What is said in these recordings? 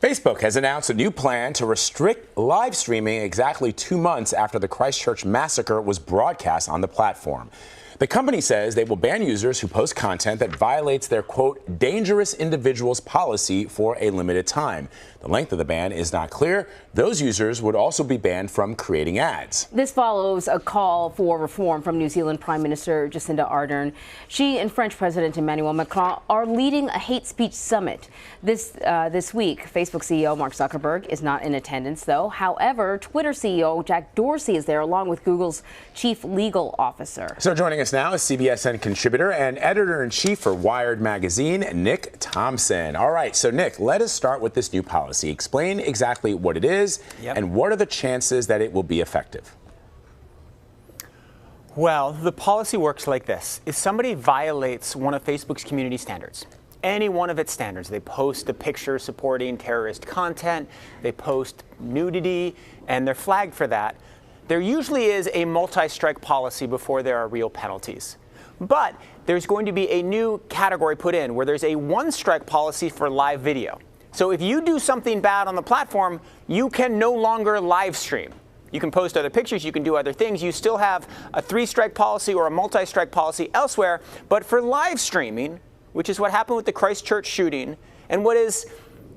Facebook has announced a new plan to restrict live streaming exactly 2 months after the Christchurch massacre was broadcast on the platform. The company says they will ban users who post content that violates their, quote, dangerous individuals policy for a limited time. The length of the ban is not clear. Those users would also be banned from creating ads. This follows a call for reform from New Zealand Prime Minister Jacinda Ardern. She and French President Emmanuel Macron are leading a hate speech summit this week. Facebook CEO Mark Zuckerberg is not in attendance, though. However, Twitter CEO Jack Dorsey is there, along with Google's chief legal officer. So joining us now is CBSN contributor and editor-in-chief for Wired magazine, Nick Thompson. All right, so Nick, let us start with this new policy. Explain exactly what it is and what are the chances that it will be effective? Well, the policy works like this. If somebody violates one of Facebook's community standards, any one of its standards, they post a picture supporting terrorist content, they post nudity, and they're flagged for that, there usually is a multi-strike policy before there are real penalties. But there's going to be a new category put in where there's a one-strike policy for live video. So if you do something bad on the platform, you can no longer live stream. You can post other pictures, you can do other things. You still have a 3-strike policy or a multi-strike policy elsewhere. But for live streaming, which is what happened with the Christchurch shooting, and what is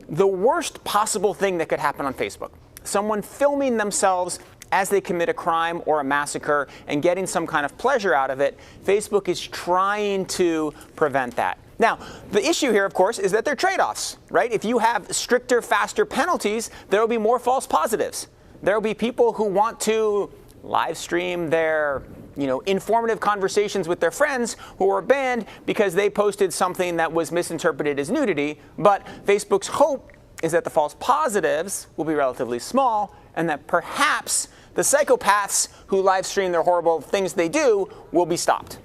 the worst possible thing that could happen on Facebook, someone filming themselves as they commit a crime or a massacre and getting some kind of pleasure out of it, Facebook is trying to prevent that. Now, the issue here, of course, is that there are trade-offs, right? If you have stricter, faster penalties, there will be more false positives. There will be people who want to live stream their, informative conversations with their friends who are banned because they posted something that was misinterpreted as nudity. But Facebook's hope is that the false positives will be relatively small and that perhaps the psychopaths who live stream their horrible things they do will be stopped.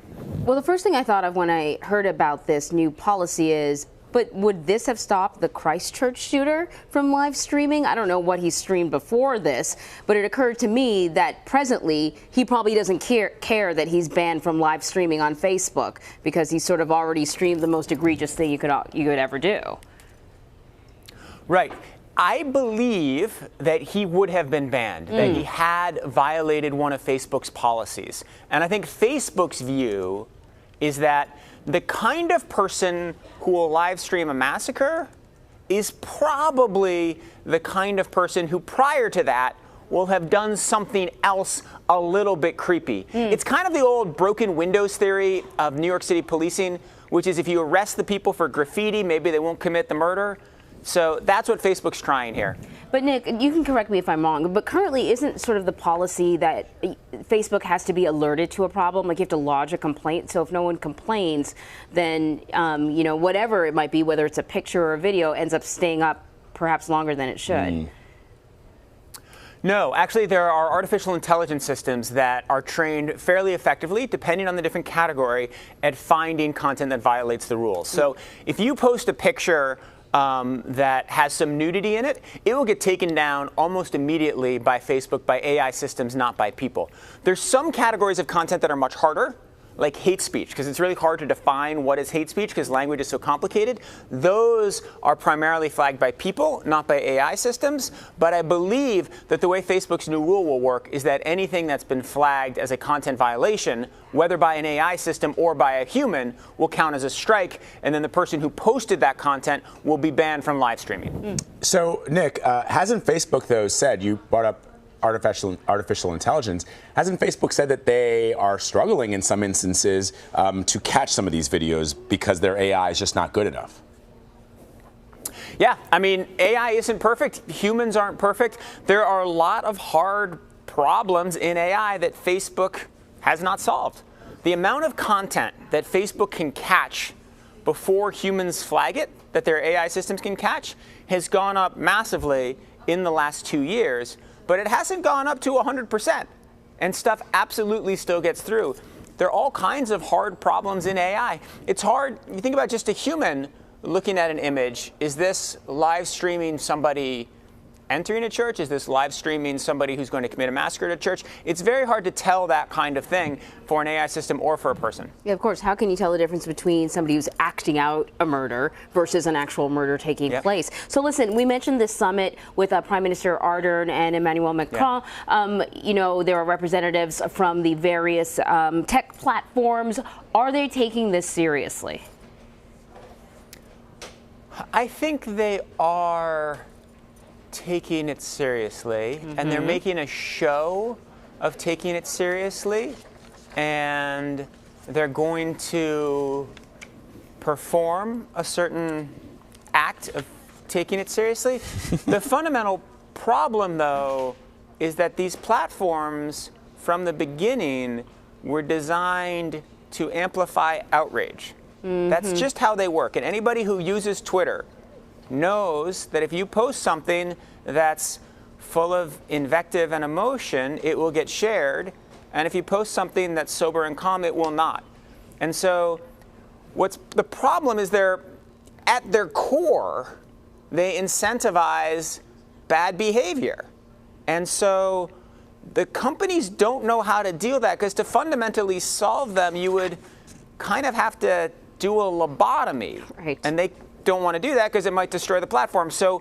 Well, the first thing I thought of when I heard about this new policy is, but would this have stopped the Christchurch shooter from live streaming? I don't know what he streamed before this, but it occurred to me that presently he probably doesn't care that he's banned from live streaming on Facebook because he's sort of already streamed the most egregious thing you could ever do. Right. I believe that he would have been banned, that he had violated one of Facebook's policies. And I think Facebook's view is that the kind of person who will live stream a massacre is probably the kind of person who prior to that will have done something else a little bit creepy. It's kind of the old broken windows theory of New York City policing, which is if you arrest the people for graffiti, maybe they won't commit the murder. So that's what Facebook's trying here. But Nick, you can correct me if I'm wrong, but currently isn't sort of the policy that Facebook has to be alerted to a problem? Like you have to lodge a complaint. So if no one complains, then, whatever it might be, whether it's a picture or a video, ends up staying up perhaps longer than it should. No, actually there are artificial intelligence systems that are trained fairly effectively, depending on the different category, at finding content that violates the rules. So if you post a picture that has some nudity in it, it will get taken down almost immediately by Facebook, by AI systems, not by people. There's some categories of content that are much harder, like hate speech, because it's really hard to define what is hate speech because language is so complicated. Those are primarily flagged by people, not by AI systems. But I believe that the way Facebook's new rule will work is that anything that's been flagged as a content violation, whether by an AI system or by a human, will count as a strike, and then the person who posted that content will be banned from live streaming. So, Nick, hasn't Facebook, though, said, you brought up artificial intelligence, hasn't Facebook said that they are struggling in some instances to catch some of these videos because their AI is just not good enough? Yeah, I mean, AI isn't perfect. Humans aren't perfect. There are a lot of hard problems in AI that Facebook has not solved. The amount of content that Facebook can catch before humans flag it, that their AI systems can catch, has gone up massively in the last 2 years. But it hasn't gone up to 100%, and stuff absolutely still gets through. There are all kinds of hard problems in AI. It's hard, you think about just a human looking at an image. Is this live streaming somebody entering a church? Is this live streaming somebody who's going to commit a massacre at a church? It's very hard to tell that kind of thing for an AI system or for a person. Yeah, of course. How can you tell the difference between somebody who's acting out a murder versus an actual murder taking place? So listen, we mentioned this summit with Prime Minister Ardern and Emmanuel Macron. You know, there are representatives from the various tech platforms. Are they taking this seriously? I think they are taking it seriously, and they're making a show of taking it seriously, and they're going to perform a certain act of taking it seriously. The fundamental problem, though, is that these platforms from the beginning were designed to amplify outrage. That's just how they work. And anybody who uses Twitter knows that if you post something that's full of invective and emotion, it will get shared. And if you post something that's sober and calm, it will not. And so what's the problem is at their core, they incentivize bad behavior. And so the companies don't know how to deal with that, because to fundamentally solve them, you would kind of have to do a lobotomy. Right. And they don't want to do that because it might destroy the platform. So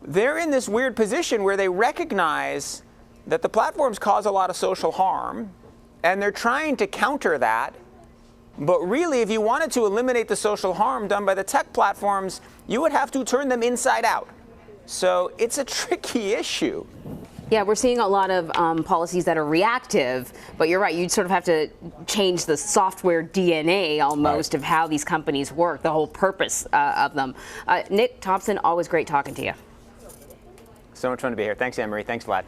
they're in this weird position where they recognize that the platforms cause a lot of social harm, and they're trying to counter that. But really, if you wanted to eliminate the social harm done by the tech platforms, you would have to turn them inside out. So it's a tricky issue. Yeah, we're seeing a lot of policies that are reactive, but you're right, you'd sort of have to change the software DNA almost of how these companies work, the whole purpose of them. Nick Thompson, always great talking to you. So much fun to be here. Thanks, Anne-Marie. Thanks, Vlad.